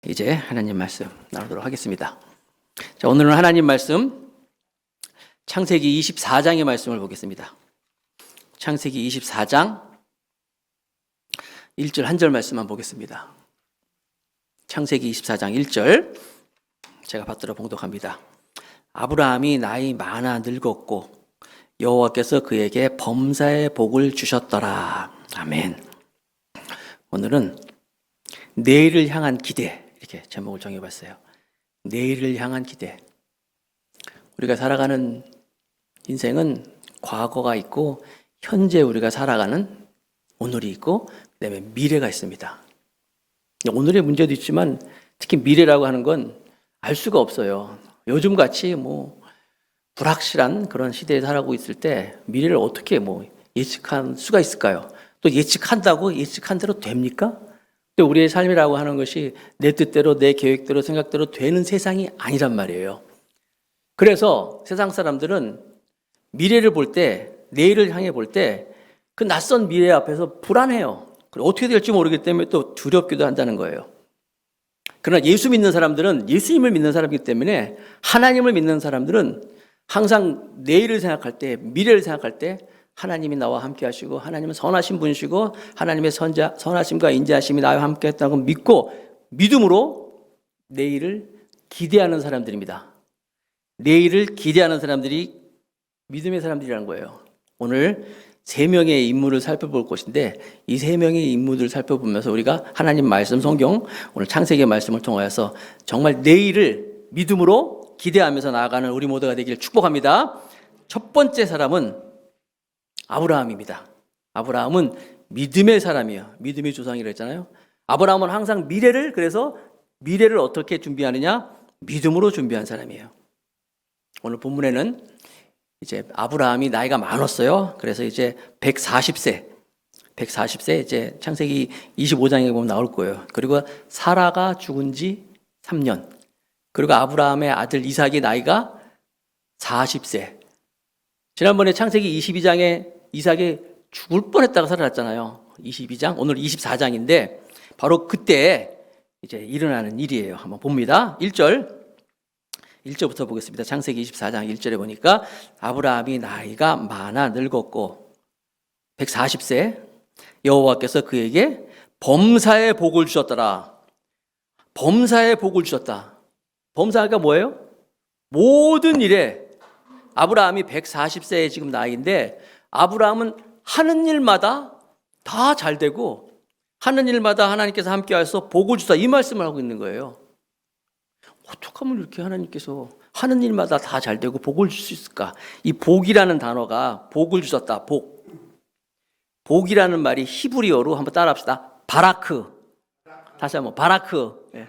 이제 하나님 말씀 나누도록 하겠습니다. 자, 오늘은 하나님 말씀 창세기 24장의 말씀을 보겠습니다. 창세기 24장 1절 한 절 말씀만 보겠습니다. 창세기 24장 1절 제가 받들어 봉독합니다. 아브라함이 나이 많아 늙었고 여호와께서 그에게 범사의 복을 주셨더라. 아멘. 오늘은 내일을 향한 기대, 이렇게 제목을 정해봤어요. 내일을 향한 기대. 우리가 살아가는 인생은 과거가 있고 현재 우리가 살아가는 오늘이 있고 그다음에 미래가 있습니다. 오늘의 문제도 있지만 특히 미래라고 하는 건 알 수가 없어요. 요즘같이 불확실한 그런 시대에 살아가고 있을 때 미래를 어떻게 예측할 수가 있을까요? 또 예측한다고 예측한 대로 됩니까? 또 우리의 삶이라고 하는 것이 내 뜻대로 내 계획대로 생각대로 되는 세상이 아니란 말이에요. 그래서 세상 사람들은 미래를 볼 때, 내일을 향해 볼 때 그 낯선 미래 앞에서 불안해요. 어떻게 될지 모르기 때문에 또 두렵기도 한다는 거예요. 그러나 예수 믿는 사람들은, 예수님을 믿는 사람이기 때문에, 하나님을 믿는 사람들은 항상 내일을 생각할 때, 미래를 생각할 때 하나님이 나와 함께 하시고 하나님은 선하신 분이시고 하나님의 선하심과 인자하심이 나와 함께 했다고 믿고 믿음으로 내일을 기대하는 사람들입니다. 내일을 기대하는 사람들이 믿음의 사람들이라는 거예요. 오늘 세 명의 인물을 살펴볼 것인데 이 세 명의 인물을 살펴보면서 우리가 하나님 말씀 성경 오늘 창세기 말씀을 통하여서 정말 내일을 믿음으로 기대하면서 나아가는 우리 모두가 되기를 축복합니다. 첫 번째 사람은 아브라함입니다. 아브라함은 믿음의 사람이에요. 믿음의 조상이라고 했잖아요. 아브라함은 항상 그래서 미래를 어떻게 준비하느냐? 믿음으로 준비한 사람이에요. 오늘 본문에는 이제 아브라함이 나이가 많았어요. 그래서 이제 140세 이제 창세기 25장에 보면 나올 거예요. 그리고 사라가 죽은 지 3년. 그리고 아브라함의 아들 이삭의 나이가 40세. 지난번에 창세기 22장에 이삭이 죽을 뻔했다가 살아났잖아요. 22장, 오늘 24장인데 바로 그때 이제 일어나는 일이에요. 한번 봅니다. 1절부터 보겠습니다. 창세기 24장 1절에 보니까 아브라함이 나이가 많아 늙었고 140세 여호와께서 그에게 범사의 복을 주셨더라. 범사의 복을 주셨다. 범사가 뭐예요? 모든 일에 아브라함이 140세의 지금 나이인데 아브라함은 하는 일마다 다 잘 되고 하는 일마다 하나님께서 함께 하셔서 복을 주사 이 말씀을 하고 있는 거예요. 어떻게 하면 이렇게 하나님께서 하는 일마다 다 잘 되고 복을 줄 수 있을까? 이 복이라는 단어가 복을 주셨다. 복이라는 말이 히브리어로 한번 따라합시다. 바라크. 다시 한번 바라크. 네.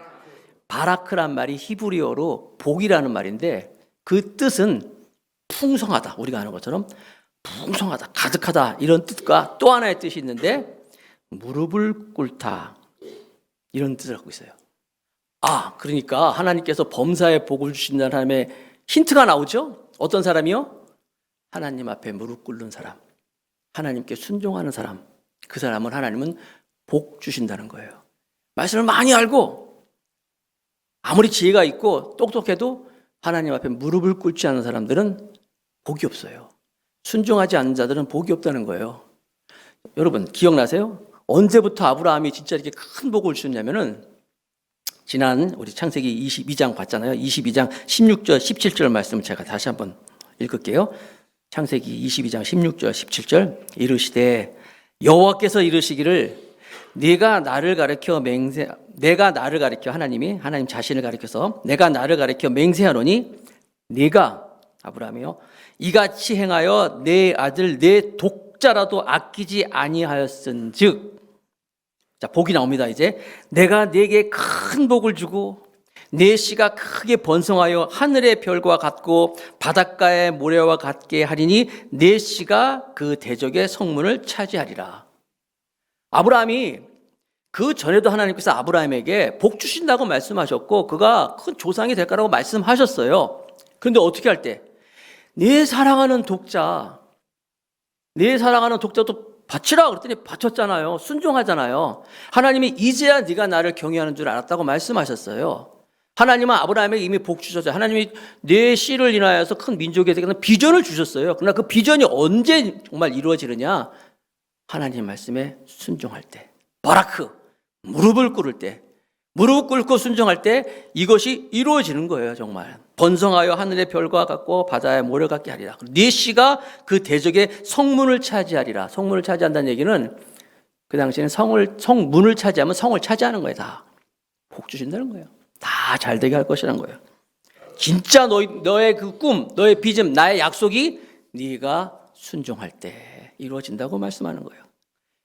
바라크란 말이 히브리어로 복이라는 말인데 그 뜻은 풍성하다. 우리가 아는 것처럼 풍성하다, 가득하다 이런 뜻과 또 하나의 뜻이 있는데 무릎을 꿇다 이런 뜻을 갖고 있어요. 그러니까 하나님께서 범사의 복을 주신다는 사람의 힌트가 나오죠. 어떤 사람이요? 하나님 앞에 무릎 꿇는 사람, 하나님께 순종하는 사람. 그 사람은 하나님은 복 주신다는 거예요. 말씀을 많이 알고 아무리 지혜가 있고 똑똑해도 하나님 앞에 무릎을 꿇지 않는 사람들은 복이 없어요. 순종하지 않는 자들은 복이 없다는 거예요. 여러분 기억나세요? 언제부터 아브라함이 진짜 이렇게 큰 복을 주셨냐면은 지난 우리 창세기 22장 봤잖아요. 22장 16절 17절 말씀 제가 다시 한번 읽을게요. 창세기 22장 16절 17절 이르시되 여호와께서 이르시기를 내가 나를 가리켜 하나님 자신을 가리켜서 내가 나를 가리켜 맹세하노니 네가 아브라함이요 이같이 행하여 내 아들 내 독자라도 아끼지 아니하였은즉. 자, 복이 나옵니다. 이제 내가 네게 큰 복을 주고 네 씨가 크게 번성하여 하늘의 별과 같고 바닷가의 모래와 같게 하리니 네 씨가 그 대적의 성문을 차지하리라. 아브라함이 그 전에도 하나님께서 아브라함에게 복 주신다고 말씀하셨고 그가 큰 조상이 될 거라고 말씀하셨어요. 그런데 어떻게 할 때? 내 사랑하는 독자도 바치라 그랬더니 바쳤잖아요. 순종하잖아요. 하나님이 이제야 네가 나를 경외하는 줄 알았다고 말씀하셨어요. 하나님은 아브라함에게 이미 복 주셨어요. 하나님이 내 씨를 인하여서 큰 민족에 대한 비전을 주셨어요. 그러나 그 비전이 언제 정말 이루어지느냐? 하나님 말씀에 순종할 때, 바라크, 무릎을 꿇을 때, 무릎 꿇고 순종할 때 이것이 이루어지는 거예요. 정말 번성하여 하늘의 별과 같고 바다의 모래 같게 하리라. 네 씨가 그 대적의 성문을 차지하리라. 성문을 차지한다는 얘기는 그 당시에는 성문을 차지하면 성을 차지하는 거예요. 다 복 주신다는 거예요. 다 잘되게 할 것이라는 거예요. 진짜 너의 그 꿈, 너의 비전, 나의 약속이 네가 순종할 때 이루어진다고 말씀하는 거예요.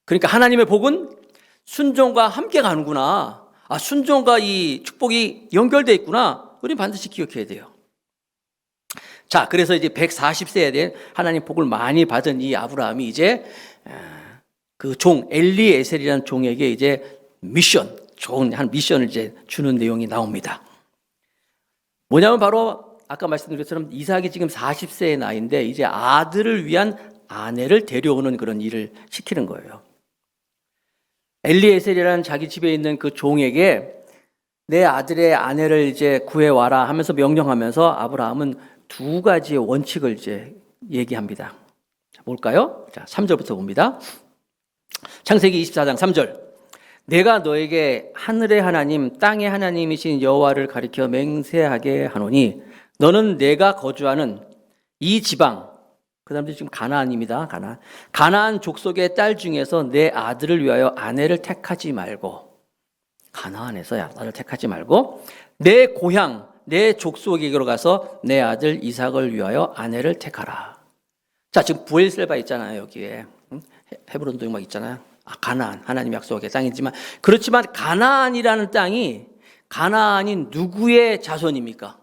그러니까 하나님의 복은 순종과 함께 가는구나. 순종과 이 축복이 연결되어 있구나. 우리 반드시 기억해야 돼요. 자, 그래서 이제 140세에 대한 하나님 복을 많이 받은 이 아브라함이 이제 그 종 엘리에셀이라는 종에게 이제 좋은 한 미션을 이제 주는 내용이 나옵니다. 뭐냐면 바로 아까 말씀드린 것처럼 이삭이 지금 40세의 나이인데 이제 아들을 위한 아내를 데려오는 그런 일을 시키는 거예요. 엘리에셀이라는 자기 집에 있는 그 종에게 내 아들의 아내를 이제 구해와라 하면서 명령하면서 아브라함은 두 가지의 원칙을 이제 얘기합니다. 자, 뭘까요? 자, 3절부터 봅니다. 창세기 24장 3절. 내가 너에게 하늘의 하나님, 땅의 하나님이신 여호와를 가리켜 맹세하게 하노니 너는 내가 거주하는 이 지방, 그 사람들이 지금 가나안입니다. 가나안 족속의 딸 중에서 내 아들을 위하여 아내를 택하지 말고, 가나안에서 아들을 택하지 말고 내 고향, 내 족속에게로 가서 내 아들 이삭을 위하여 아내를 택하라. 자, 지금 브엘셀바 있잖아요. 여기에 헤브론도 막 있잖아요. 가나안, 하나님 약속의 땅이지만, 그렇지만 가나안이라는 땅이, 가나안인 누구의 자손입니까?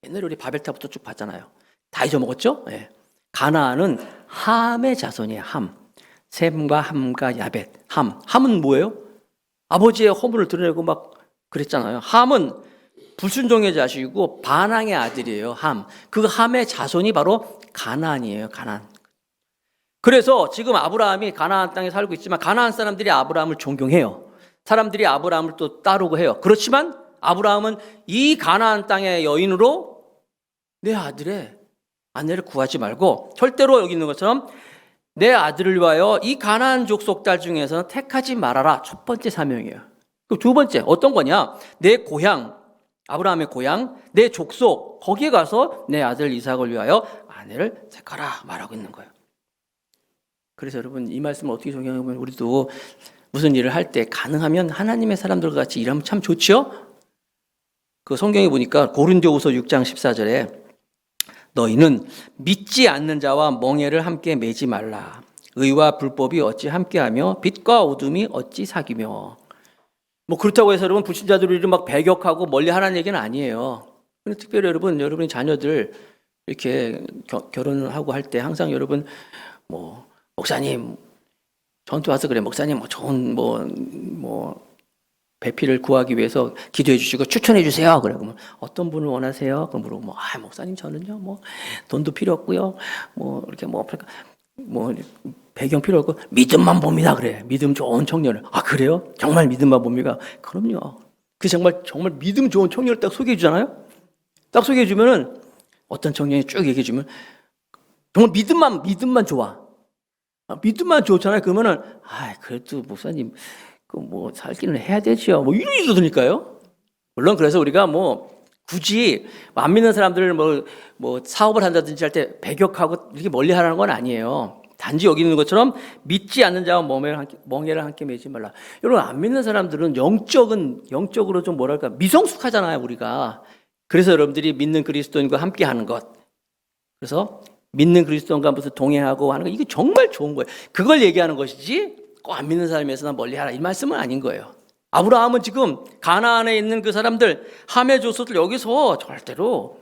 옛날에 우리 바벨탑부터 쭉 봤잖아요. 다 잊어먹었죠? 네. 가나안은 함의 자손이에요. 셈과 함과 야벳. 함은 뭐예요? 아버지의 허물을 드러내고 막 그랬잖아요. 함은 불순종의 자식이고 반항의 아들이에요. 그 함의 자손이 바로 가나안이에요. 가나안. 그래서 지금 아브라함이 가나안 땅에 살고 있지만 가나안 사람들이 아브라함을 존경해요. 사람들이 아브라함을 또 따르고 해요. 그렇지만 아브라함은 이 가나안 땅의 여인으로 내 아들의 아내를 구하지 말고 절대로 여기 있는 것처럼 내 아들을 위하여 이 가나안 족속 딸 중에서는 택하지 말아라. 첫 번째 사명이에요. 그 두 번째 어떤 거냐? 내 고향, 아브라함의 고향, 내 족속 거기에 가서 내 아들 이삭을 위하여 아내를 택하라 말하고 있는 거예요. 그래서 여러분 이 말씀을 어떻게 적용하면 우리도 무슨 일을 할 때 가능하면 하나님의 사람들과 같이 일하면 참 좋죠? 그 성경에 보니까 고린도후서 6장 14절에 너희는 믿지 않는 자와 멍에를 함께 매지 말라. 의와 불법이 어찌 함께하며 빛과 어둠이 어찌 사귀며. 뭐 그렇다고 해서 여러분 불신자들을 막 배격하고 멀리 하라는 얘기는 아니에요. 근데 특별히 여러분의 자녀들 이렇게 결혼을 하고 할 때 항상 여러분 목사님 저한테 와서 그래 목사님 좋은 배필을 구하기 위해서 기도해 주시고 추천해 주세요. 그래 그러면 어떤 분을 원하세요? 그럼 물어보면 목사님 저는요 돈도 필요 없고요 이렇게 배경 필요 없고 믿음만 봅니다. 그래 믿음 좋은 청년을 그래요? 정말 믿음만 봅니까? 그럼요. 그 정말 믿음 좋은 청년을 딱 소개해 주잖아요. 딱 소개해 주면은 어떤 청년이 쭉 얘기해 주면 정말 믿음만 좋아. 믿음만 좋잖아요. 그러면은 그래도 목사님 살기는 해야 되죠. 이런 일도 드니까요. 물론 그래서 우리가 굳이 안 믿는 사람들을 사업을 한다든지 할 때 배격하고 이렇게 멀리 하라는 건 아니에요. 단지 여기 있는 것처럼 믿지 않는 자와 멍에를 함께 매지 말라. 여러분 안 믿는 사람들은 영적으로 좀 미성숙하잖아요. 우리가. 그래서 여러분들이 믿는 그리스도인과 함께 하는 것. 그래서 믿는 그리스도인과 무슨 동행하고 하는 거 이게 정말 좋은 거예요. 그걸 얘기하는 것이지 꼭 안 믿는 사람에서나 멀리하라 이 말씀은 아닌 거예요. 아브라함은 지금 가나안에 있는 그 사람들 함의 조소들 여기서 절대로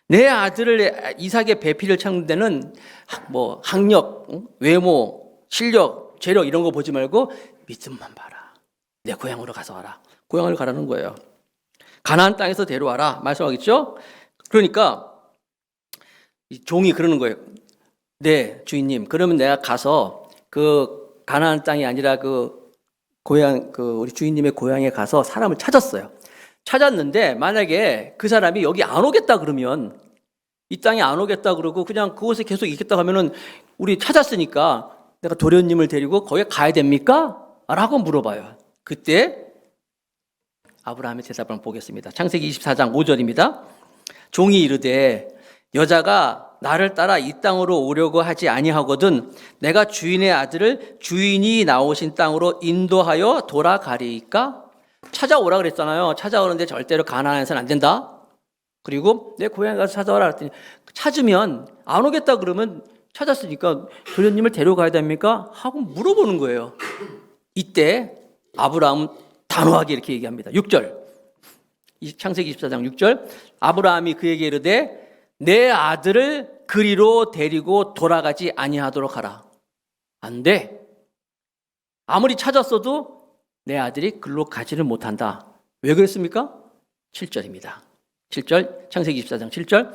내 아들을 이삭의 배필을 찾는 데는 학력, 외모, 실력, 재력 이런 거 보지 말고 믿음만 봐라. 내 고향으로 가서 와라. 고향을 가라는 거예요. 가나안 땅에서 데려와라 말씀하겠죠? 그러니까 이 종이 그러는 거예요. 네, 주인님. 그러면 내가 가서 그 가나안 땅이 아니라 그 고향, 그 우리 주인님의 고향에 가서 사람을 찾았어요. 찾았는데 만약에 그 사람이 여기 안 오겠다 그러면, 이 땅에 안 오겠다 그러고 그냥 그곳에 계속 있겠다 하면은, 우리 찾았으니까 내가 도련님을 데리고 거기에 가야 됩니까? 라고 물어봐요. 그때 아브라함의 대답을 한번 보겠습니다. 창세기 24장 5절입니다. 종이 이르되 여자가 나를 따라 이 땅으로 오려고 하지 아니하거든 내가 주인의 아들을 주인이 나오신 땅으로 인도하여 돌아가리이까? 찾아오라 그랬잖아요. 찾아오는데 절대로 가나안에서는 안 된다. 그리고 내 고향에 가서 찾아오라 그랬더니, 찾으면 안 오겠다 그러면 찾았으니까 도련님을 데려가야 됩니까? 하고 물어보는 거예요. 이때 아브라함은 단호하게 이렇게 얘기합니다. 6절, 창세기 24장 6절, 아브라함이 그에게 이르되 내 아들을 그리로 데리고 돌아가지 아니하도록 하라. 안 돼. 아무리 찾았어도 내 아들이 글로 가지를 못한다. 왜 그랬습니까? 7절입니다. 7절, 창세기 24장 7절.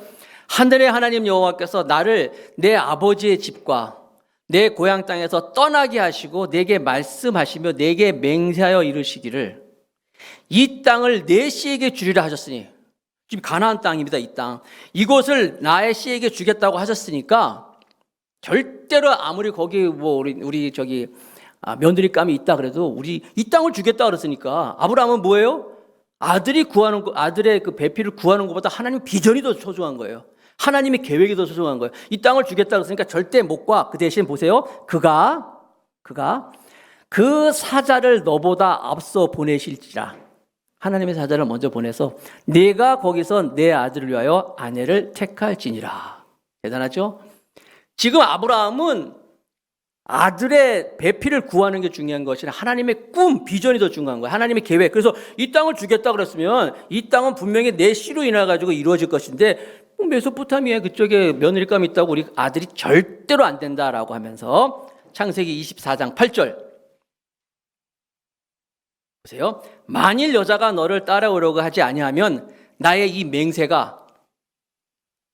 하늘의 하나님 여호와께서 나를 내 아버지의 집과 내 고향 땅에서 떠나게 하시고 내게 말씀하시며 내게 맹세하여 이르시기를 이 땅을 내 씨에게 주리라 하셨으니, 지금 가나안 땅입니다. 이 땅, 이곳을 나의 씨에게 주겠다고 하셨으니까 절대로 아무리 거기 뭐 우리 저기 며느리감이 있다 그래도 우리 이 땅을 주겠다 그랬으니까, 아브라함은 뭐예요? 아들이 구하는 거, 아들의 그 배필을 구하는 것보다 하나님 비전이 더 소중한 거예요. 하나님의 계획이 더 소중한 거예요. 이 땅을 주겠다 그랬으니까 절대 못 가. 그 대신 보세요. 그가 그 사자를 너보다 앞서 보내실지라. 하나님의 사자를 먼저 보내서 내가 거기서 내 아들을 위하여 아내를 택할지니라. 대단하죠? 지금 아브라함은 아들의 배필을 구하는 게 중요한 것이 아니라 하나님의 꿈, 비전이 더 중요한 거예요. 하나님의 계획. 그래서 이 땅을 주겠다 그랬으면 이 땅은 분명히 내 씨로 인해 가지고 이루어질 것인데, 메소포타미아 그쪽에 며느리감이 있다고 우리 아들이 절대로 안 된다라고 하면서 창세기 24장 8절 보세요. 만일 여자가 너를 따라오려고 하지 아니하면 나의 이 맹세가,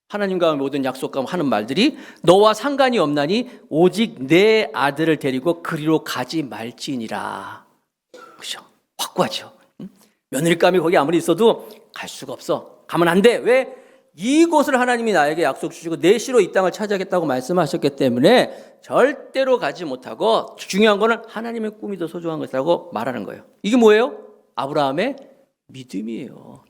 하나님과 모든 약속과 하는 말들이 너와 상관이 없나니 오직 내 아들을 데리고 그리로 가지 말지니라. 그렇죠? 확고하죠. 며느리감이 거기 아무리 있어도 갈 수가 없어. 가면 안 돼. 왜? 이곳을 하나님이 나에게 약속 주시고 내 씨로 이 땅을 차지하겠다고 말씀하셨기 때문에 절대로 가지 못하고, 중요한 거는 하나님의 꿈이 더 소중한 것이라고 말하는 거예요. 이게 뭐예요? 아브라함의 믿음이에요.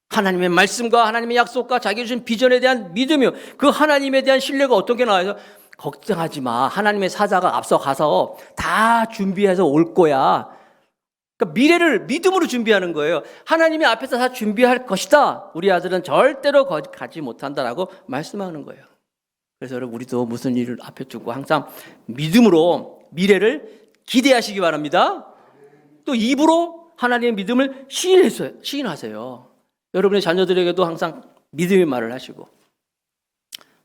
하나님의 말씀과 하나님의 약속과 자기 주신 비전에 대한 믿음이요. 그 하나님에 대한 신뢰가 어떻게 나와요? 걱정하지 마. 하나님의 사자가 앞서 가서 다 준비해서 올 거야. 그러니까 미래를 믿음으로 준비하는 거예요. 하나님이 앞에서 다 준비할 것이다. 우리 아들은 절대로 가지 못한다라고 말씀하는 거예요. 그래서 여러분, 우리도 무슨 일을 앞에 두고 항상 믿음으로 미래를 기대하시기 바랍니다. 또 입으로 하나님의 믿음을 시인하세요. 여러분의 자녀들에게도 항상 믿음의 말을 하시고,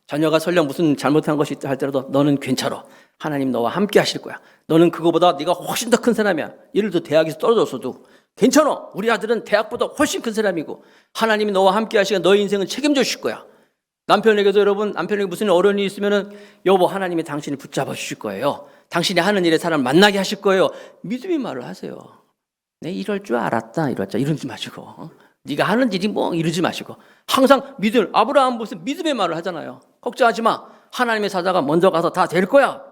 자녀가 설령 무슨 잘못한 것이 있다 할지라도 너는 괜찮아. 하나님 너와 함께 하실 거야. 너는 그거보다 네가 훨씬 더 큰 사람이야. 예를 들어 대학에서 떨어졌어도 괜찮아. 우리 아들은 대학보다 훨씬 큰 사람이고 하나님이 너와 함께 하시고 너의 인생은 책임져 주실 거야. 남편에게도, 여러분, 남편에게 무슨 어려운 일이 있으면은 여보, 하나님이 당신을 붙잡아 주실 거예요. 당신이 하는 일에 사람을 만나게 하실 거예요. 믿음의 말을 하세요. 내 이럴 줄 알았다. 이러지 마시고, 네가 하는 일이 뭐 이러지 마시고 항상 믿음. 아브라함 무슨 믿음의 말을 하잖아요. 걱정하지 마. 하나님의 사자가 먼저 가서 다 될 거야.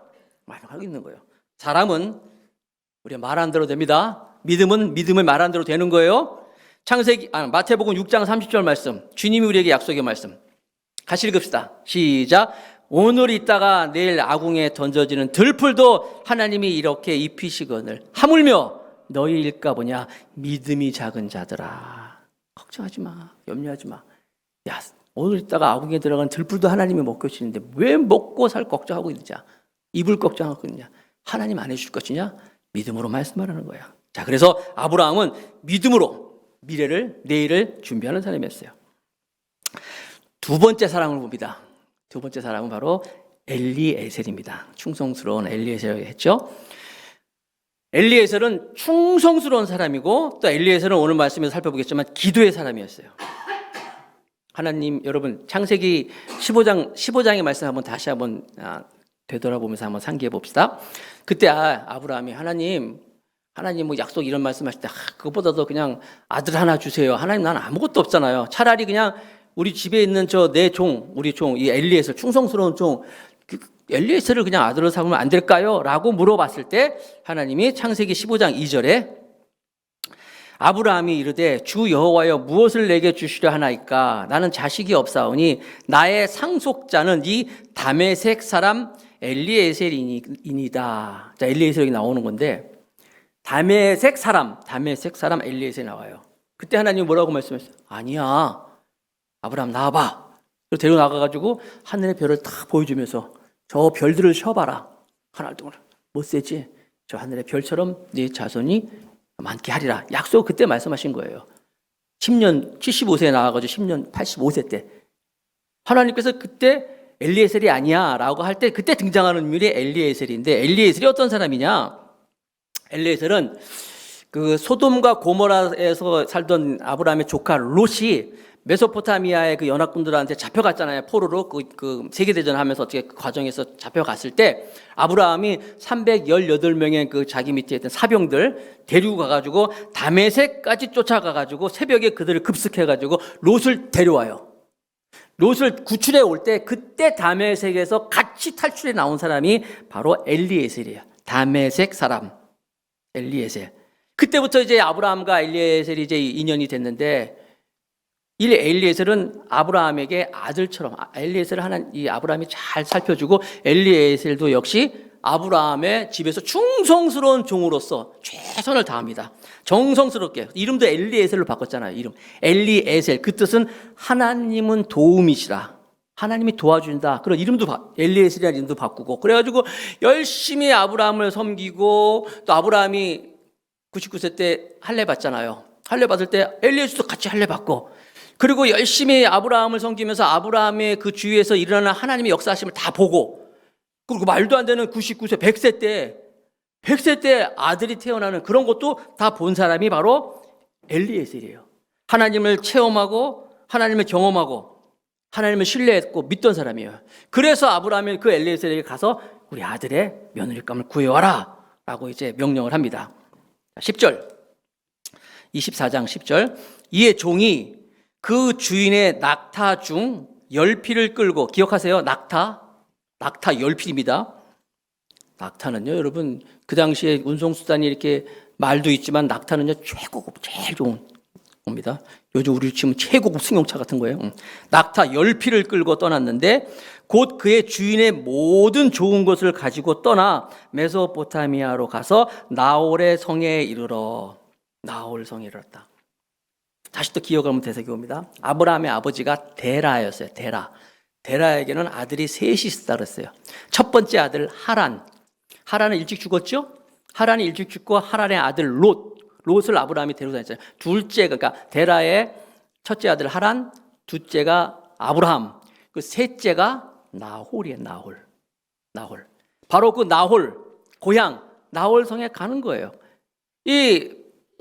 말하고 있는 거예요. 사람은 우리가 말한 대로 됩니다. 믿음은 믿음을 말한 대로 되는 거예요. 마태복음 6장 30절 말씀, 주님이 우리에게 약속의 말씀 같이 읽읍시다. 시작. 오늘 있다가 내일 아궁에 던져지는 들풀도 하나님이 이렇게 입히시거늘 하물며 너희 일까 보냐 믿음이 작은 자들아. 걱정하지 마. 염려하지 마. 야, 오늘 있다가 아궁에 들어간 들풀도 하나님이 먹고 계시는데 왜 먹고 살 걱정하고 있느냐? 입을 걱정하고 있느냐? 하나님 안 해줄 것이냐? 믿음으로 말씀하라는 거야. 자, 그래서 아브라함은 믿음으로 미래를, 내일을 준비하는 사람이었어요. 두 번째 사람을 봅니다. 두 번째 사람은 바로 엘리에셀입니다. 충성스러운 엘리에셀을 했죠. 엘리에셀은 충성스러운 사람이고, 또 엘리에셀은 오늘 말씀에서 살펴보겠지만 기도의 사람이었어요. 하나님, 여러분, 창세기 15장의 말씀 한번 다시 한번 되돌아보면서 한번 상기해 봅시다. 그때 아브라함이 하나님 뭐 약속 이런 말씀하실 때 그것보다도 그냥 아들 하나 주세요. 하나님 난 아무것도 없잖아요. 차라리 그냥 우리 집에 있는 내 종, 우리 종 이 엘리에셀 충성스러운 종 엘리에셀을 그냥 아들로 삼으면 안 될까요? 라고 물어봤을 때 하나님이 창세기 15장 2절에 아브라함이 이르되 주 여호와여 무엇을 내게 주시려 하나이까 나는 자식이 없사오니 나의 상속자는 이 다메섹 사람 엘리에셀이니이다. 자, 엘리에셀이 나오는 건데 다메섹 사람 엘리에셀이 나와요. 그때 하나님이 뭐라고 말씀하셨어요? 아니야, 아브라함 나와봐. 그래서 데리고 나가가지고 하늘의 별을 딱 보여주면서 저 별들을 쉬어봐라. 하나 둘 못 세지? 저 하늘의 별처럼 네 자손이 많게 하리라. 약속 그때 말씀하신 거예요. 10년 75세에 나와가지고 10년 85세 때 하나님께서 그때 엘리에셀이 아니야 라고 할 때 그때 등장하는 인물이 엘리에셀인데 엘리에셀이 어떤 사람이냐? 엘리에셀은 그 소돔과 고모라에서 살던 아브라함의 조카 롯이 메소포타미아의 그 연합군들한테 잡혀갔잖아요. 포로로 그 세계대전 하면서 어떻게 그 과정에서 잡혀갔을 때 아브라함이 318명의 그 자기 밑에 있던 사병들 데리고 가가지고 다메섹까지 쫓아가가지고 새벽에 그들을 급습해가지고 롯을 데려와요. 롯을 구출해 올 때 그때 다메섹에서 같이 탈출해 나온 사람이 바로 엘리에셀이에요. 다메섹 사람 엘리에셀. 그때부터 이제 아브라함과 엘리에셀이 이제 인연이 됐는데 이 엘리에셀은 아브라함에게 아들처럼 엘리에셀을 이 아브라함이 잘 살펴주고 엘리에셀도 역시 아브라함의 집에서 충성스러운 종으로서 최선을 다합니다. 정성스럽게 이름도 엘리에셀로 바꿨잖아요. 이름 엘리에셀 그 뜻은 하나님은 도움이시라. 하나님이 도와준다. 그런 이름도 엘리에셀이라는 이름도 바꾸고 그래가지고 열심히 아브라함을 섬기고 또 아브라함이 99세 때 할례 받잖아요. 할례 받을 때 엘리에셀도 같이 할례 받고 그리고 열심히 아브라함을 섬기면서 아브라함의 그 주위에서 일어나는 하나님의 역사하심을 다 보고 그리고 말도 안 되는 99세 100세 때 아들이 태어나는 그런 것도 다 본 사람이 바로 엘리에셀이에요. 하나님을 체험하고 하나님을 경험하고 하나님을 신뢰했고 믿던 사람이에요. 그래서 아브라함이 그 엘리에셀에게 가서 우리 아들의 며느리감을 구해와라 라고 이제 명령을 합니다. 10절 24장 10절 이에 종이 그 주인의 낙타 중 10필을 끌고 기억하세요. 낙타 10필입니다. 낙타는요 여러분 그 당시에 운송수단이 이렇게 말도 있지만 낙타는요 최고급 제일 좋은 겁니다. 요즘 우리 치면 최고급 승용차 같은 거예요. 낙타 10필을 끌고 떠났는데 곧 그의 주인의 모든 좋은 것을 가지고 떠나 메소포타미아로 가서 나홀의 성에 이르러 나홀 성에 이르렀다. 다시 또 기억하면 되새겨옵니다. 아브라함의 아버지가 데라였어요. 데라에게는 아들이 셋이 있었다 그랬어요. 첫 번째 아들 하란은 일찍 죽었죠. 하란이 일찍 죽고 하란의 아들 롯을 아브라함이 데리고 다녔어요. 둘째 그러니까 데라의 첫째 아들 하란, 둘째가 아브라함, 그 셋째가 나홀이에요. 나홀. 바로 그 나홀 고향 나홀 성에 가는 거예요. 이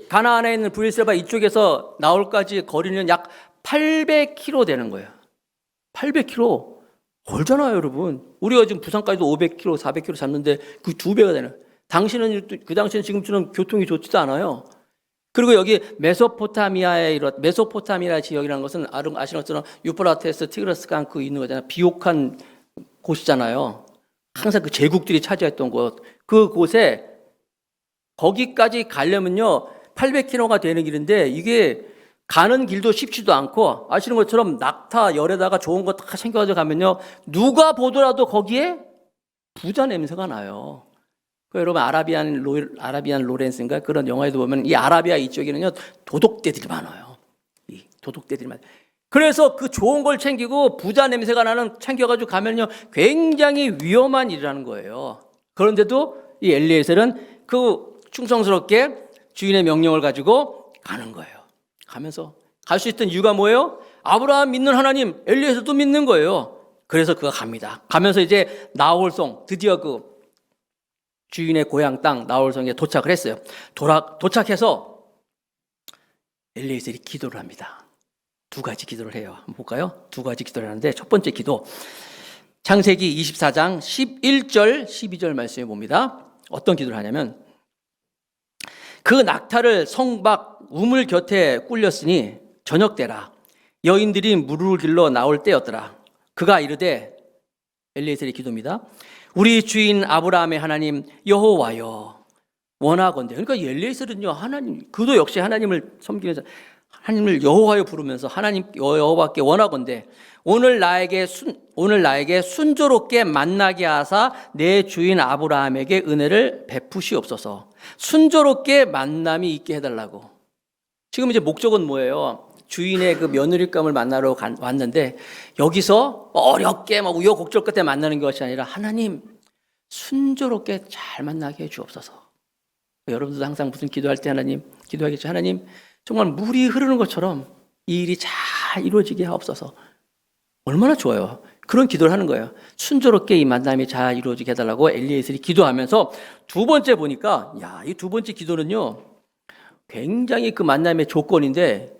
가나안에 있는 브엘세바 이쪽에서 나홀까지 거리는 약 800km 되는 거예요. 800km 멀잖아요, 여러분. 우리가 지금 부산까지도 500km, 400km 잡는데 그 2배가 되는. 그 당시는 지금처럼 교통이 좋지도 않아요. 그리고 여기 메소포타미아 지역이라는 것은 아시는 것처럼 유프라테스, 티그리스강 그 있는 거잖아요. 비옥한 곳이잖아요. 항상 그 제국들이 차지했던 곳. 그 곳에 거기까지 가려면요 800km가 되는 길인데 이게 가는 길도 쉽지도 않고 아시는 것처럼 낙타 열에다가 좋은 거 다 챙겨가지고 가면요 누가 보더라도 거기에 부자 냄새가 나요. 여러분 아라비안 로렌스인가 그런 영화에도 보면 이 아라비아 이쪽에는요 도둑떼들이 많아요. 이 도둑떼들이 많아요. 그래서 그 좋은 걸 챙기고 부자 냄새가 나는 챙겨가지고 가면요 굉장히 위험한 일이라는 거예요. 그런데도 이 엘리에셀은 그 충성스럽게 주인의 명령을 가지고 가는 거예요. 가면서 갈 수 있던 이유가 뭐예요? 아브라함 믿는 하나님, 엘리에셀도 믿는 거예요. 그래서 그가 갑니다. 가면서 이제 나홀성 드디어 그 주인의 고향 땅 나홀성에 도착을 했어요. 도착해서 엘리에셀이 기도를 합니다. 두 가지 기도를 해요. 한번 볼까요? 두 가지 기도를 하는데 첫 번째 기도. 창세기 24장 11절 12절 말씀해 봅니다. 어떤 기도를 하냐면 그 낙타를 성 밖 우물 곁에 꿀렸으니 저녁 때라 여인들이 물을 길러 나올 때였더라. 그가 이르되 엘리에셀의 기도입니다. 우리 주인 아브라함의 하나님 여호와여 원하건대. 그러니까 엘리에셀은요 하나님 그도 역시 하나님을 섬기면서 하나님을 여호와여 부르면서 하나님 여호와께 원하건대 오늘 나에게 순조롭게 만나게 하사 내 주인 아브라함에게 은혜를 베푸시옵소서. 순조롭게 만남이 있게 해달라고. 지금 이제 목적은 뭐예요? 주인의 그 며느리감을 만나러 왔는데 여기서 어렵게 막 우여곡절 끝에 만나는 것이 아니라 하나님 순조롭게 잘 만나게 해 주옵소서. 여러분들도 항상 무슨 기도할 때 하나님 기도하겠죠. 하나님 정말 물이 흐르는 것처럼 이 일이 잘 이루어지게 하옵소서. 얼마나 좋아요. 그런 기도를 하는 거예요. 순조롭게 이 만남이 잘 이루어지게 해달라고 엘리에셀이 기도하면서 두 번째 보니까 이 두 번째 기도는요 굉장히 그 만남의 조건인데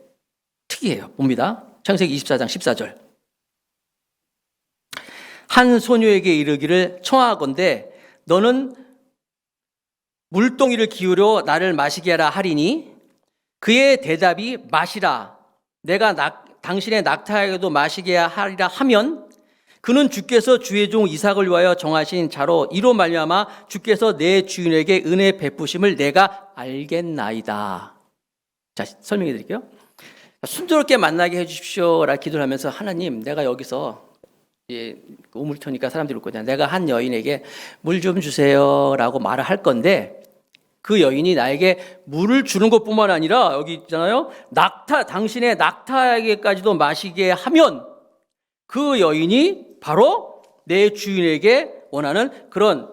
특이해요. 봅니다. 창세기 24장 14절. 한 소녀에게 이르기를 청하건대 너는 물동이를 기울여 나를 마시게 하라 하리니 그의 대답이 마시라 내가 당신의 낙타에게도 마시게 하리라 하면 그는 주께서 주의 종 이삭을 위하여 정하신 자로 이로 말미암아 주께서 내 주인에게 은혜 베푸심을 내가 알겠나이다. 자, 설명해 드릴게요. 순조롭게 만나게 해 주십시오라 기도를 하면서 하나님 내가 여기서 우물 터니까 사람들이 올 거잖아요. 내가 한 여인에게 물 좀 주세요라고 말을 할 건데 그 여인이 나에게 물을 주는 것뿐만 아니라 여기 있잖아요. 당신의 낙타에게까지도 마시게 하면 그 여인이 바로 내 주인에게 원하는 그런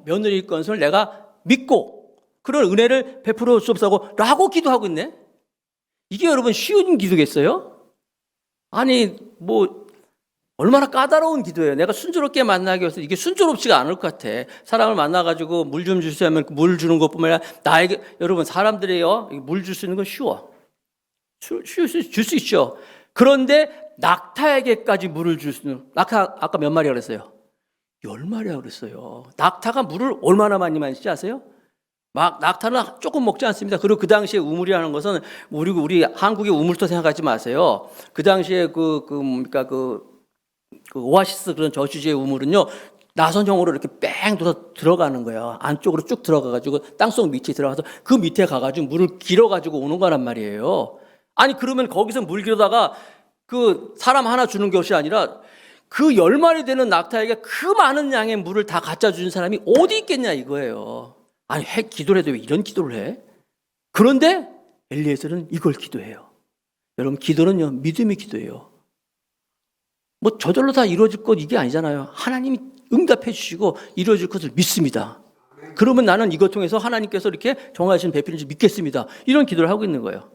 며느리 건을 내가 믿고 그런 은혜를 베풀어 주옵소서 라고 기도하고 있네. 이게 여러분 쉬운 기도겠어요? 아니 얼마나 까다로운 기도예요. 내가 순조롭게 만나기 위해서 이게 순조롭지가 않을 것 같아. 사람을 만나가지고 물 좀 주세요 하면 물 주는 것뿐만 아니라 나에게 여러분 사람들이요 물 줄 수 있는 건 쉬워. 줄 수 있죠. 그런데 낙타에게까지 물을 줄 수 있는 낙타 아까 몇 마리라 그랬어요? 10마리라 그랬어요. 낙타가 물을 얼마나 많이 마시지 아세요? 낙타는 조금 먹지 않습니다. 그리고 그 당시에 우물이라는 것은 우리 한국의 우물도 생각하지 마세요. 그 당시에 그 오아시스 그런 저수지의 우물은요 나선형으로 이렇게 뺑 돌아 들어가는 거예요. 안쪽으로 쭉 들어가가지고 땅속 밑에 들어가서 그 밑에 가가지고 물을 길어가지고 오는 거란 말이에요. 아니 그러면 거기서 물 길어다가 그 사람 하나 주는 것이 아니라 그 10마리 되는 낙타에게 그 많은 양의 물을 다 갖다 주는 사람이 어디 있겠냐 이거예요. 아니 기도를 해도 왜 이런 기도를 해? 그런데 엘리에셀은 이걸 기도해요. 여러분 기도는요 믿음의 기도예요. 저절로 다 이루어질 것 이게 아니잖아요. 하나님이 응답해 주시고 이루어질 것을 믿습니다. 그러면 나는 이것 통해서 하나님께서 이렇게 정하신 배필인지 믿겠습니다. 이런 기도를 하고 있는 거예요.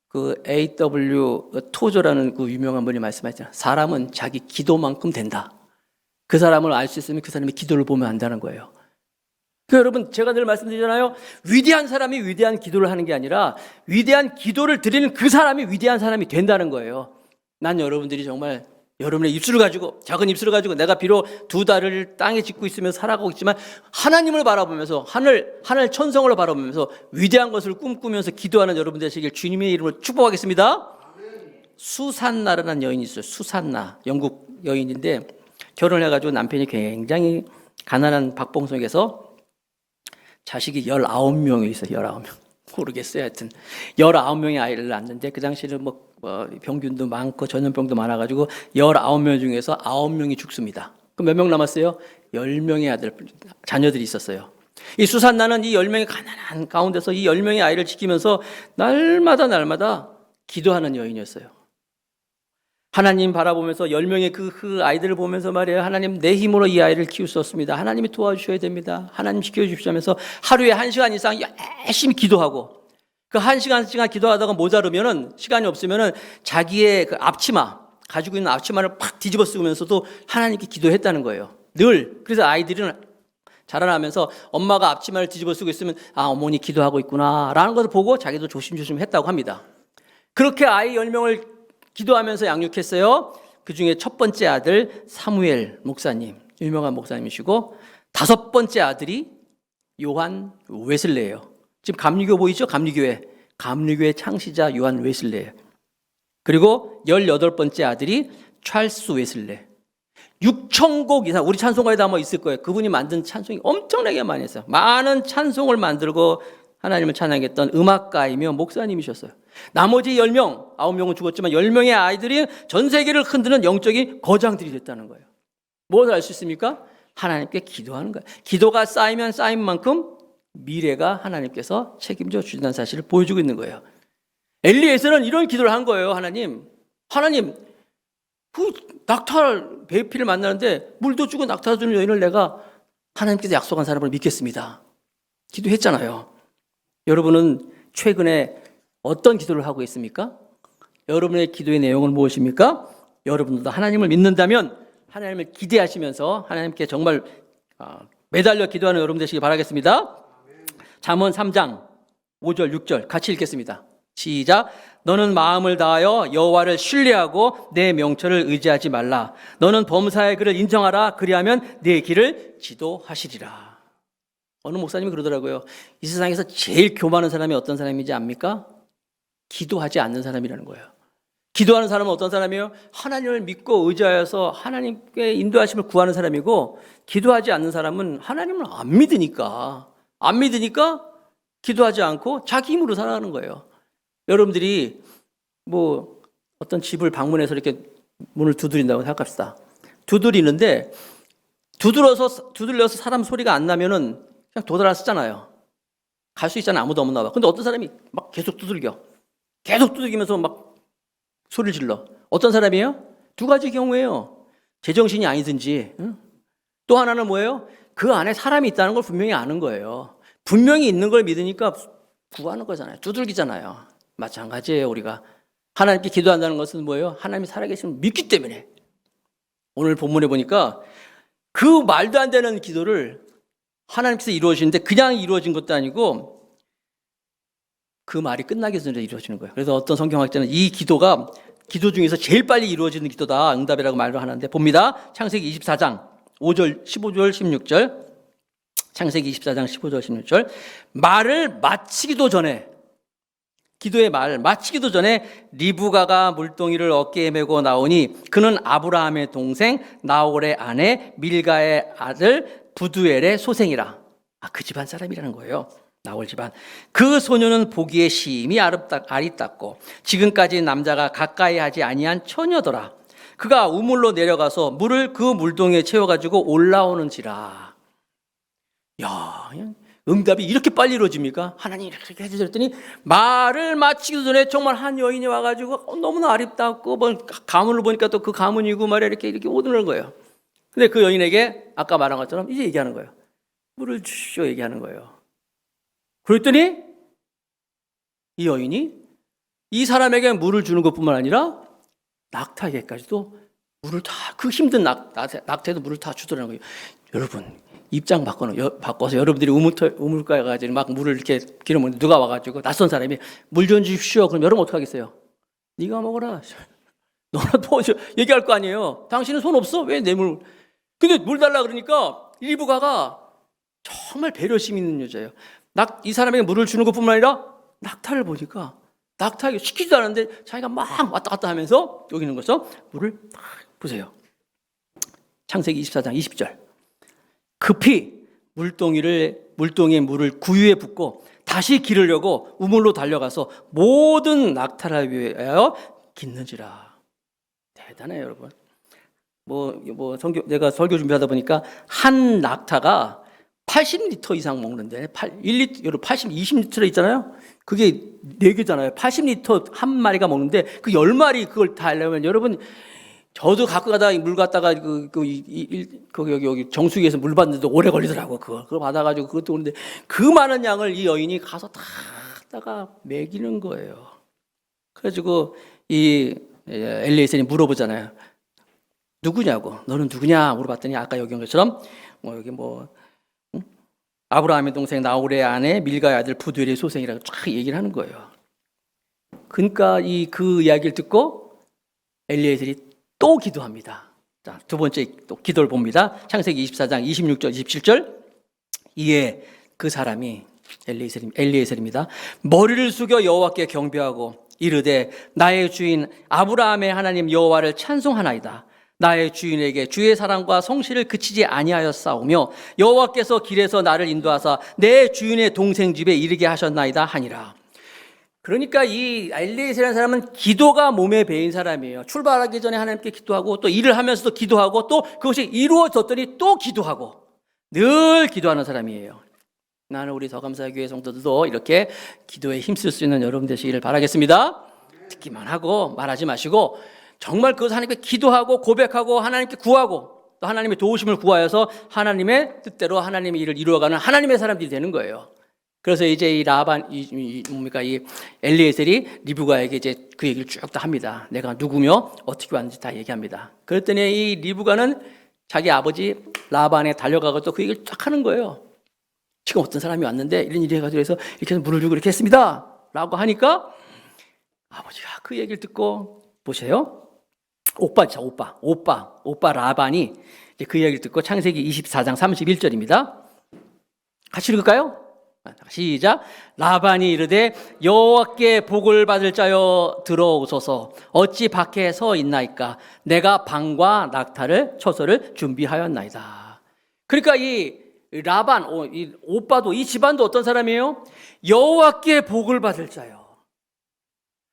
그 A.W. 토저라는 그 유명한 분이 말씀하셨잖아요. 사람은 자기 기도만큼 된다. 그 사람을 알 수 있으면 그 사람의 기도를 보면 안다는 거예요. 여러분 제가 늘 말씀드리잖아요. 위대한 사람이 위대한 기도를 하는 게 아니라 위대한 기도를 드리는 그 사람이 위대한 사람이 된다는 거예요. 난 여러분들이 정말 여러분의 입술을 가지고 작은 입술을 가지고 내가 비록 두 다리를 땅에 짚고 있으면서 살아가고 있지만 하나님을 바라보면서 하늘 천성을 바라보면서 위대한 것을 꿈꾸면서 기도하는 여러분 되시길 주님의 이름으로 축복하겠습니다. 수산나라는 여인이 있어요. 수산나 영국 여인인데 결혼을 해가지고 남편이 굉장히 가난한 박봉성에서 자식이 19명이 있어요. 19명 모르겠어요. 하여튼 19명의 아이를 낳았는데 그 당시에는 병균도 많고 전염병도 많아가지고 19명 중에서 9명이 죽습니다. 그럼 몇 명 남았어요? 10명의 자녀들이 있었어요. 이 수산나는 이 10명의 가난한 가운데서 이 10명의 아이를 지키면서 날마다 기도하는 여인이었어요. 하나님 바라보면서 10명의 그 아이들을 보면서 말이에요. 하나님 내 힘으로 이 아이를 키울 수 없습니다. 하나님이 도와주셔야 됩니다. 하나님 지켜주십시오 하면서 하루에 1시간 이상 열심히 기도하고 그 1시간 기도하다가 모자르면은 시간이 없으면은 자기의 그 앞치마 가지고 있는 앞치마를 팍 뒤집어 쓰면서도 하나님께 기도했다는 거예요. 늘. 그래서 아이들은 자라나면서 엄마가 앞치마를 뒤집어 쓰고 있으면 어머니 기도하고 있구나 라는 것을 보고 자기도 조심조심 했다고 합니다. 그렇게 아이 10명을 기도하면서 양육했어요. 그 중에 첫 번째 아들 사무엘 목사님, 유명한 목사님이시고, 다섯 번째 아들이 요한 웨슬레예요. 지금 감리교 보이죠? 감리교의 창시자 요한 웨슬레예요. 그리고 18번째 아들이 찰스 웨슬레. 6,000곡 이상, 우리 찬송가에도 아마 있을 거예요. 그분이 만든 찬송이 엄청나게 많이 했어요. 많은 찬송을 만들고 하나님을 찬양했던 음악가이며 목사님이셨어요. 나머지 10명, 9명은 죽었지만 10명의 아이들이 전 세계를 흔드는 영적인 거장들이 됐다는 거예요. 무엇을 알 수 있습니까? 하나님께 기도하는 거예요. 기도가 쌓이면 쌓인 만큼 미래가 하나님께서 책임져 주신다는 사실을 보여주고 있는 거예요. 엘리에서는 이런 기도를 한 거예요. 하나님, 그 낙타 베이피를 만나는데 물도 주고 낙타 주는 여인을 내가 하나님께서 약속한 사람을 믿겠습니다. 기도했잖아요. 여러분은 최근에 어떤 기도를 하고 있습니까? 여러분의 기도의 내용은 무엇입니까? 여러분들도 하나님을 믿는다면 하나님을 기대하시면서 하나님께 정말 매달려 기도하는 여러분 되시기 바라겠습니다. 잠언 3장 5절 6절 같이 읽겠습니다. 시작. 너는 마음을 다하여 여호와를 신뢰하고 내 명철을 의지하지 말라. 너는 범사의 그를 인정하라. 그리하면 내 길을 지도하시리라. 어느 목사님이 그러더라고요. 이 세상에서 제일 교만한 사람이 어떤 사람인지 압니까? 기도하지 않는 사람이라는 거예요. 기도하는 사람은 어떤 사람이에요? 하나님을 믿고 의지하여서 하나님께 인도하심을 구하는 사람이고, 기도하지 않는 사람은 하나님을 안 믿으니까 기도하지 않고 자기 힘으로 살아가는 거예요. 여러분들이 뭐 어떤 집을 방문해서 이렇게 문을 두드린다고 생각합시다. 두드리는데 두들려서 사람 소리가 안 나면은 그냥 도달아 쓰잖아요. 갈 수 있잖아요. 아무도 없나 봐. 근데 어떤 사람이 막 계속 두들기면서 막 소리를 질러. 어떤 사람이에요? 두 가지 경우예요. 제정신이 아니든지, 또 하나는 뭐예요? 그 안에 사람이 있다는 걸 분명히 아는 거예요. 분명히 있는 걸 믿으니까 구하는 거잖아요. 두들기잖아요. 마찬가지예요. 우리가 하나님께 기도한다는 것은 뭐예요? 하나님이 살아계심을 믿기 때문에. 오늘 본문에 보니까 그 말도 안 되는 기도를 하나님께서 이루어지는데 그냥 이루어진 것도 아니고 그 말이 끝나기 전에 이루어지는 거예요. 그래서 어떤 성경학자는 이 기도가 기도 중에서 제일 빨리 이루어지는 기도다, 응답이라고 말을 하는데, 봅니다. 창세기 24장 5절, 15절, 16절. 창세기 24장 15절, 16절. 말을 마치기도 전에, 기도의 말 마치기도 전에 리브가가 물동이를 어깨에 메고 나오니 그는 아브라함의 동생 나홀의 아내 밀가의 아들 부두엘의 소생이라. 그 집안 사람이라는 거예요. 나홀 집안. 그 소녀는 보기에 심히 아리따고 지금까지 남자가 가까이 하지 아니한 처녀더라. 그가 우물로 내려가서 물을 그 물동이에 채워가지고 올라오는지라. 야, 응답이 이렇게 빨리 이루어집니까? 하나님 이렇게 해주셨더니 말을 마치기 전에 정말 한 여인이 와가지고 너무나 아름답고 뭐 가문을 보니까 또 그 가문이고 말이야 이렇게 오드는 거예요. 근데 그 여인에게 아까 말한 것처럼 이제 얘기하는 거예요. 물을 주시오 얘기하는 거예요. 그랬더니 이 여인이 이 사람에게 물을 주는 것뿐만 아니라 낙타에게까지도 물을 다, 그 힘든 낙타에도 물을 다 주더라는 거예요. 여러분 입장 바꿔서 여러분들이 우물가에 가지고 막 물을 이렇게 길어 먹는데 누가 와가지고 낯선 사람이 물 좀 주십시오. 그럼 여러분 어떡하겠어요? 네가 먹어라. 너나 뭐 얘기할 거 아니에요. 당신은 손 없어? 왜 내 물? 근데 물 달라 그러니까 리브가가 정말 배려심 있는 여자예요. 이 사람에게 물을 주는 것뿐만 아니라 낙타를 보니까 낙타에게 시키지도 않았는데 자기가 막 왔다 갔다 하면서 여기 있는 것을 물을 딱 보세요. 창세기 24장 20절. 급히 물동이에 물을 구유에 붓고 다시 기르려고 우물로 달려가서 모든 낙타를 위하여 깃는지라. 대단해요, 여러분. 내가 설교 준비하다 보니까 한 낙타가 80리터 이상 먹는데 20리터로 있잖아요. 그게 4개잖아요. 80리터 한 마리가 먹는데 그 10마리 그걸 다 하려면 여러분 저도 가끔 가다가 물 갖다가 여기 정수기에서 물 받는데도 오래 걸리더라고. 그거 받아가지고 그것도 오는데 그 많은 양을 이 여인이 가서 다 갖다가 먹이는 거예요. 그래가지고 이 엘리에셀이 물어보잖아요. 누구냐고. 너는 누구냐 물어봤더니 아까 여기 온 것처럼 아브라함의 동생 나홀의 아내 밀가의 아들 부두엘의 소생이라고 쫙 얘기를 하는 거예요. 그러니까 그 이야기를 듣고 엘리에셀이 또 기도합니다. 자, 두 번째 또 기도를 봅니다. 창세기 24장 26절 27절. 이에 그 사람이 엘리에셀입니다. 머리를 숙여 여호와께 경배하고 이르되 나의 주인 아브라함의 하나님 여호와를 찬송하나이다. 나의 주인에게 주의 사랑과 성실을 그치지 아니하였사오며 여호와께서 길에서 나를 인도하사 내 주인의 동생 집에 이르게 하셨나이다 하니라. 그러니까 이 엘리에셀이라는 사람은 기도가 몸에 배인 사람이에요. 출발하기 전에 하나님께 기도하고 또 일을 하면서도 기도하고 또 그것이 이루어졌더니 또 기도하고 늘 기도하는 사람이에요. 나는 우리 더감사교회 성도들도 이렇게 기도에 힘쓸 수 있는 여러분 되시기를 바라겠습니다. 듣기만 하고 말하지 마시고 정말 그것을 하나님께 기도하고 고백하고 하나님께 구하고 또 하나님의 도우심을 구하여서 하나님의 뜻대로 하나님의 일을 이루어가는 하나님의 사람들이 되는 거예요. 그래서 이제 이 이 엘리에셀이 리브가에게 이제 그 얘기를 쭉 다 합니다. 내가 누구며 어떻게 왔는지 다 얘기합니다. 그랬더니 이 리브가는 자기 아버지 라반에 달려가고 또 그 얘기를 쫙 하는 거예요. 지금 어떤 사람이 왔는데 이런 일이 해가지고 해서 이렇게 해서 물을 주고 이렇게 했습니다. 라고 하니까 아버지가 그 얘기를 듣고 보세요. 오빠 라반이 이제 그 얘기를 듣고 창세기 24장 31절입니다. 같이 읽을까요? 시작. 라반이 이르되 여호와께 복을 받을 자여 들어오소서. 어찌 밖에 서 있나이까. 내가 방과 낙타를 처소를 준비하였나이다. 그러니까 이 라반, 이 오빠도 이 집안도 어떤 사람이에요? 여호와께 복을 받을 자요.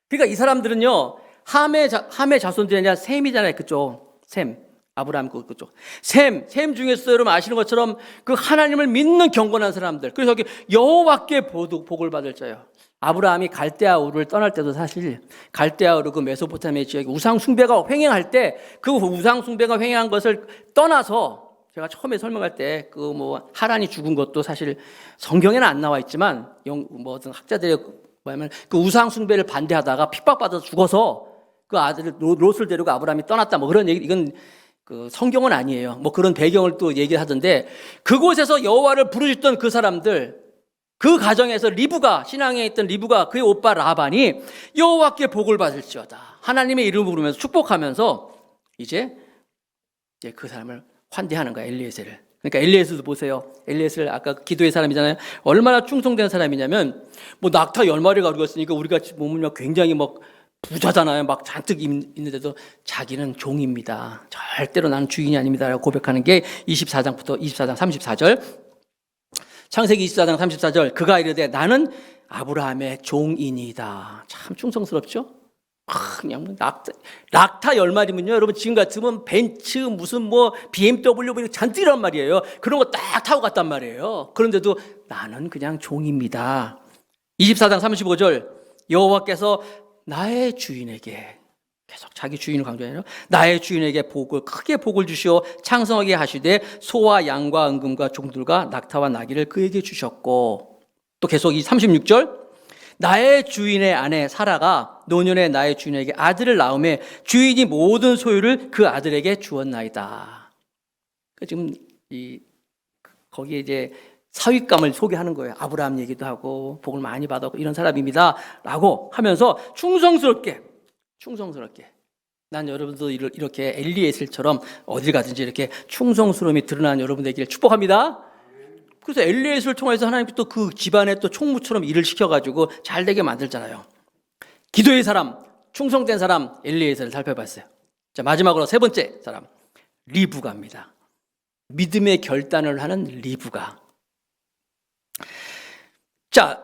그러니까 이 사람들은요 함의 자손들이 아니라 셈이잖아요. 그쪽 셈, 아브라함 그쪽 셈 중에서 여러분 아시는 것처럼 그 하나님을 믿는 경건한 사람들. 그래서 여기 여호와께 복을 받을 자요. 아브라함이 갈대아 우르를 떠날 때도 사실 갈대아 우르 그 메소포타미아 지역에 우상 숭배가 횡행할 때 그 우상 숭배가 횡행한 것을 떠나서 제가 처음에 설명할 때 그 뭐 하란이 죽은 것도 사실 성경에는 안 나와 있지만 어떤 학자들이 뭐냐면 그 우상 숭배를 반대하다가 핍박받아서 죽어서 그 아들 롯을 데리고 아브라함이 떠났다 뭐 그런 얘기. 이건 그 성경은 아니에요. 뭐 그런 배경을 또 얘기하던데 그곳에서 여호와를 부르짖던 그 사람들, 그 가정에서 리브가 신앙에 있던 리브가 그의 오빠 라반이 여호와께 복을 받을지어다 하나님의 이름을 부르면서 축복하면서 이제 그 사람을 환대하는 거야. 엘리에셀을. 그러니까 엘리에셀도 보세요. 엘리에셀 아까 기도의 사람이잖아요. 얼마나 충성된 사람이냐면 뭐 낙타 10마리가 죽었으니까 우리가 보면 굉장히 막 부자잖아요. 막 잔뜩 있는데도 자기는 종입니다. 절대로 나는 주인이 아닙니다. 라고 고백하는 게 24장 34절. 창세기 24장 34절. 그가 이르되 나는 아브라함의 종이니이다. 참 충성스럽죠? 그냥 낙타 10마리면요. 여러분 지금 같으면 벤츠 무슨 뭐 BMW 뭐 잔뜩 이란 말이에요. 그런 거 딱 타고 갔단 말이에요. 그런데도 나는 그냥 종입니다. 24장 35절. 여호와께서 나의 주인에게 계속 자기 주인을 강조해요. 나의 주인에게 크게 복을 주시어 창성하게 하시되 소와 양과 은금과 종들과 낙타와 나귀를 그에게 주셨고 또 계속 이 36절. 나의 주인의 아내 사라가 노년에 나의 주인에게 아들을 낳음에 주인이 모든 소유를 그 아들에게 주었나이다. 지금 거기에 이제 사윗감을 소개하는 거예요. 아브라함 얘기도 하고 복을 많이 받았고 이런 사람입니다라고 하면서 충성스럽게 난 여러분도 이렇게 엘리에셀처럼 어딜 가든지 이렇게 충성스러움이 드러나는 여러분 되기를 축복합니다. 그래서 엘리에셀을 통해서 하나님께 또 그 집안에 또 총무처럼 일을 시켜가지고 잘 되게 만들잖아요. 기도의 사람, 충성된 사람 엘리에셀을 살펴봤어요. 자, 마지막으로 세 번째 사람 리브가입니다. 믿음의 결단을 하는 리브가. 자,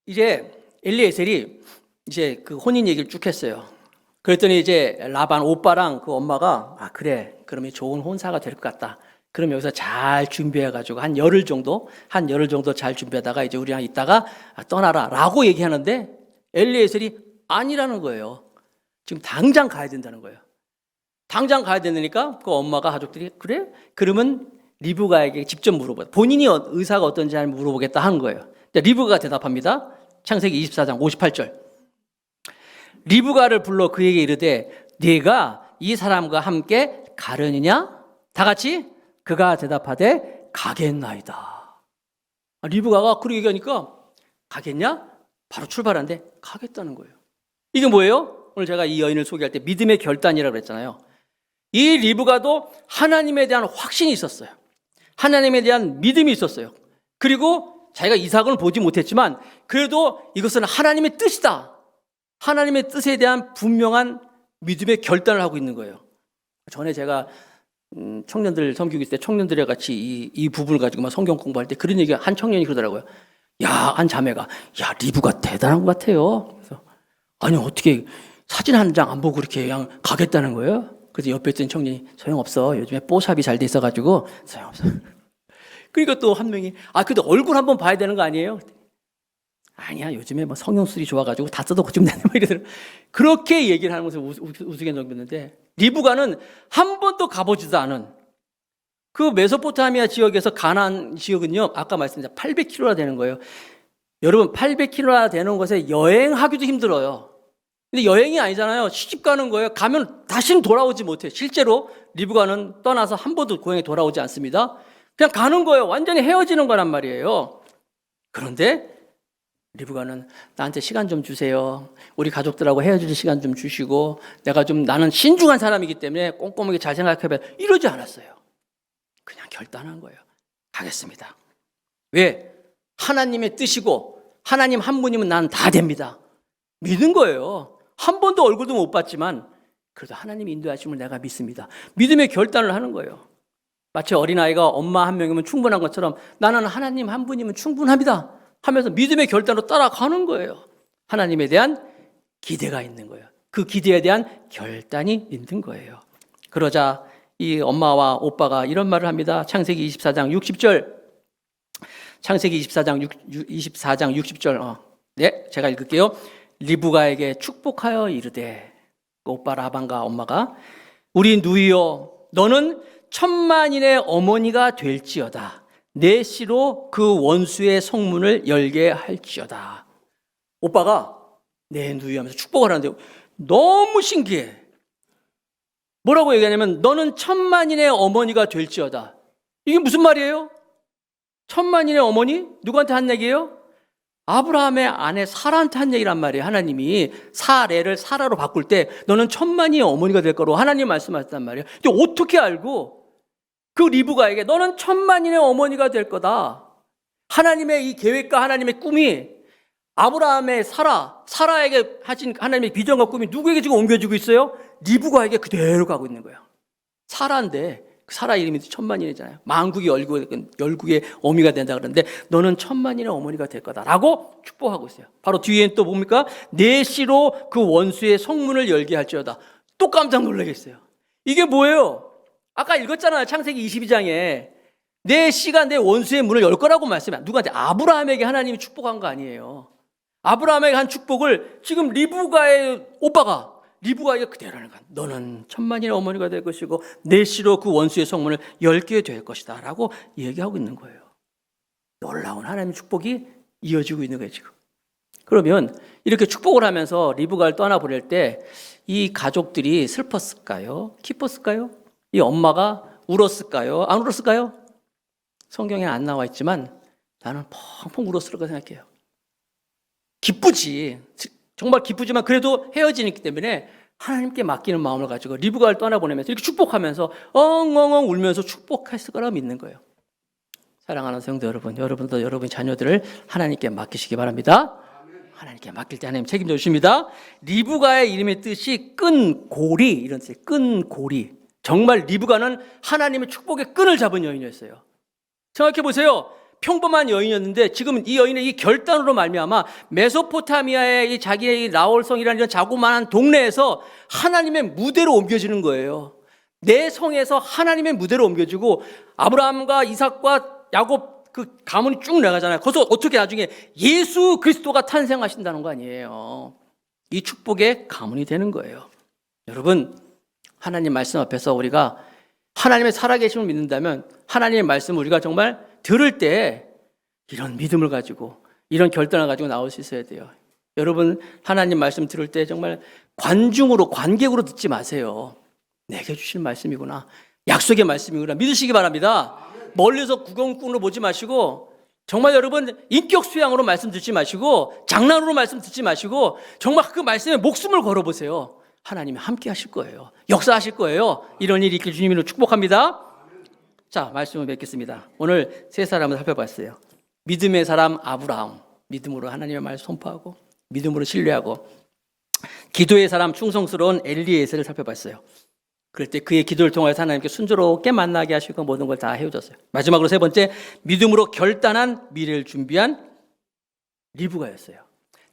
이제 엘리에셀이 이제 그 혼인 얘기를 쭉 했어요. 그랬더니 이제 라반 오빠랑 그 엄마가 그래, 그러면 좋은 혼사가 될 것 같다. 그럼 여기서 잘 준비해가지고 한 열흘 정도 잘 준비하다가 이제 우리랑 있다가 떠나라 라고 얘기하는데 엘리에셀이 아니라는 거예요. 지금 당장 가야 된다는 거예요. 당장 가야 되니까 그 엄마가 가족들이 그래? 그러면 리브가에게 직접 물어보다. 본인이 의사가 어떤지 잘 물어보겠다 하는 거예요. 리브가가 대답합니다. 창세기 24장 58절. 리브가를 불러 그에게 이르되 네가 이 사람과 함께 가려느냐? 다 같이 그가 대답하되 가겠나이다. 리브가가 그렇게 얘기하니까 가겠냐? 바로 출발하는데 가겠다는 거예요. 이게 뭐예요? 오늘 제가 이 여인을 소개할 때 믿음의 결단이라고 그랬잖아요. 이 리브가도 하나님에 대한 확신이 있었어요. 하나님에 대한 믿음이 있었어요. 그리고 자기가 이삭을 보지 못했지만 그래도 이것은 하나님의 뜻이다. 하나님의 뜻에 대한 분명한 믿음의 결단을 하고 있는 거예요. 전에 제가 청년들 섬기고 있을 때 청년들과 같이 이 부분을 가지고 막 성경 공부할 때 그런 얘기가 한 청년이 그러더라고요. 한 자매가 리브가 대단한 것 같아요. 그래서 아니 어떻게 사진 한 장 안 보고 그렇게 그냥 가겠다는 거예요? 그래서 옆에 있던 청년이 소용없어. 요즘에 뽀샵이 잘 돼 있어가지고 소용없어. 그러니까 또 한 명이 그래도 얼굴 한번 봐야 되는 거 아니에요? 아니야 요즘에 뭐 성형술이 좋아가지고 다 써도 고치면 된다. 이러더라고요. 그렇게 얘기를 하는 것을 우스개 넘겼는데 리브가는 한 번도 가보지도 않은 그 메소포타미아 지역에서 가나안 지역은요 아까 말씀드린 800km나 되는 거예요. 여러분 800km나 되는 곳에 여행하기도 힘들어요. 근데 여행이 아니잖아요. 시집 가는 거예요. 가면 다시는 돌아오지 못해요. 실제로 리브가는 떠나서 한 번도 고향에 돌아오지 않습니다. 그냥 가는 거예요. 완전히 헤어지는 거란 말이에요. 그런데 리브가는 나한테 시간 좀 주세요. 우리 가족들하고 헤어질 시간 좀 주시고 나는 신중한 사람이기 때문에 꼼꼼하게 잘 생각해봐. 이러지 않았어요. 그냥 결단한 거예요. 가겠습니다. 왜? 하나님의 뜻이고 하나님 한 분이면 난 다 됩니다. 믿은 거예요. 한 번도 얼굴도 못 봤지만 그래도 하나님이 인도하심을 내가 믿습니다. 믿음의 결단을 하는 거예요. 마치 어린아이가 엄마 한 명이면 충분한 것처럼 나는 하나님 한 분이면 충분합니다 하면서 믿음의 결단으로 따라가는 거예요. 하나님에 대한 기대가 있는 거예요. 그 기대에 대한 결단이 있는 거예요. 그러자 이 엄마와 오빠가 이런 말을 합니다. 창세기 24장 60절. 창세기 24장 60절. 네, 제가 읽을게요. 리브가에게 축복하여 이르되, 오빠 라반과 엄마가 우리 누이여 너는 천만인의 어머니가 될지어다. 내 씨로 그 원수의 성문을 열게 할지어다. 오빠가 내 누이 하면서 축복을 하는데 너무 신기해. 뭐라고 얘기하냐면 너는 천만인의 어머니가 될지어다. 이게 무슨 말이에요? 천만인의 어머니? 누구한테 한 얘기예요? 아브라함의 아내 사라한테 한 얘기란 말이에요. 하나님이 사레를 사라로 바꿀 때 너는 천만인의 어머니가 될 거로 하나님 말씀하셨단 말이에요. 근데 어떻게 알고 그 리브가에게 너는 천만인의 어머니가 될 거다. 하나님의 이 계획과 하나님의 꿈이 아브라함의 사라에게 하신 하나님의 비전과 꿈이 누구에게 지금 옮겨지고 있어요? 리브가에게 그대로 가고 있는 거예요. 사라인데 사라 이름이 천만인이잖아요. 만국이 열국의 어미가 된다 그러는데 너는 천만인의 어머니가 될 거다라고 축복하고 있어요. 바로 뒤에는 또 뭡니까? 내 씨로 그 원수의 성문을 열게 할지어다. 또 깜짝 놀라겠어요. 이게 뭐예요? 아까 읽었잖아요. 창세기 22장에 내 씨가 내 원수의 문을 열 거라고 말씀해. 누구한테? 아브라함에게 하나님이 축복한 거 아니에요. 아브라함에게 한 축복을 지금 리브가의 오빠가 리브가에게 그대로 하는 거야. 너는 천만인의 어머니가 될 것이고 내 씨로 그 원수의 성문을 열게 될 것이다 라고 얘기하고 있는 거예요. 놀라운 하나님의 축복이 이어지고 있는 거예요 지금. 그러면 이렇게 축복을 하면서 리브가를 떠나보낼 때 이 가족들이 슬펐을까요? 기뻤을까요? 이 엄마가 울었을까요? 안 울었을까요? 성경에 안 나와 있지만 나는 펑펑 울었을 거라고 생각해요. 기쁘지. 정말 기쁘지만 그래도 헤어지기 때문에 하나님께 맡기는 마음을 가지고 리브가를 떠나보내면서 이렇게 축복하면서 엉엉엉 울면서 축복했을 거라고 믿는 거예요. 사랑하는 성도 여러분, 여러분도 여러분 자녀들을 하나님께 맡기시기 바랍니다. 하나님께 맡길 때 하나님 책임져 주십니다. 리브가의 이름의 뜻이 끈 고리 이런 뜻이에요. 끈 고리. 정말 리브가는 하나님의 축복의 끈을 잡은 여인이었어요. 생각해 보세요. 평범한 여인이었는데 지금 이 여인의 이 결단으로 말미암아 메소포타미아의 이 자기의 라올성이라는 이런 자그마한 동네에서 하나님의 무대로 옮겨지는 거예요. 내 성에서 하나님의 무대로 옮겨지고 아브라함과 이삭과 야곱 그 가문이 쭉 나가잖아요. 거기서 어떻게 나중에 예수 그리스도가 탄생하신다는 거 아니에요. 이 축복의 가문이 되는 거예요. 여러분 하나님 말씀 앞에서 우리가 하나님의 살아계심을 믿는다면 하나님의 말씀을 우리가 정말 들을 때 이런 믿음을 가지고 이런 결단을 가지고 나올 수 있어야 돼요. 여러분 하나님 말씀 들을 때 정말 관객으로 듣지 마세요. 내게 주실 말씀이구나. 약속의 말씀이구나. 믿으시기 바랍니다. 멀리서 구경꾼으로 보지 마시고 정말 여러분 인격 수양으로 말씀 듣지 마시고 장난으로 말씀 듣지 마시고 정말 그 말씀에 목숨을 걸어보세요. 하나님이 함께 하실 거예요. 역사하실 거예요. 이런 일이 있길 주님으로 축복합니다. 자, 말씀을 맺겠습니다. 오늘 세 사람을 살펴봤어요. 믿음의 사람 아브라함, 믿음으로 하나님의 말을 선포하고 믿음으로 신뢰하고, 기도의 사람 충성스러운 엘리에셀을 살펴봤어요. 그럴 때 그의 기도를 통해서 하나님께 순조롭게 만나게 하시고 모든 걸 다 해오셨어요. 마지막으로 세 번째, 믿음으로 결단한 미래를 준비한 리브가였어요.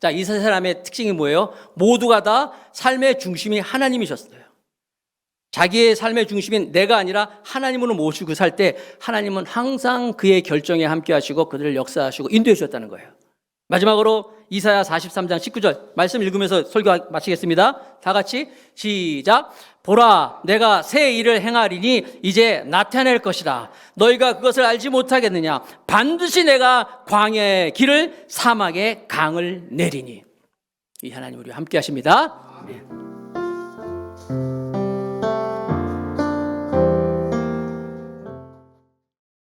자, 이 세 사람의 특징이 뭐예요? 모두가 다 삶의 중심이 하나님이셨어요. 자기의 삶의 중심인 내가 아니라 하나님으로 모시고 살 때 하나님은 항상 그의 결정에 함께 하시고 그들을 역사하시고 인도해 주셨다는 거예요. 마지막으로 이사야 43장 19절 말씀 읽으면서 설교 마치겠습니다. 다 같이 시작. 보라, 내가 새 일을 행하리니 이제 나타낼 것이다. 너희가 그것을 알지 못하겠느냐? 반드시 내가 광야의 길을 사막의 강을 내리니. 이 하나님 우리와 함께 하십니다. 네.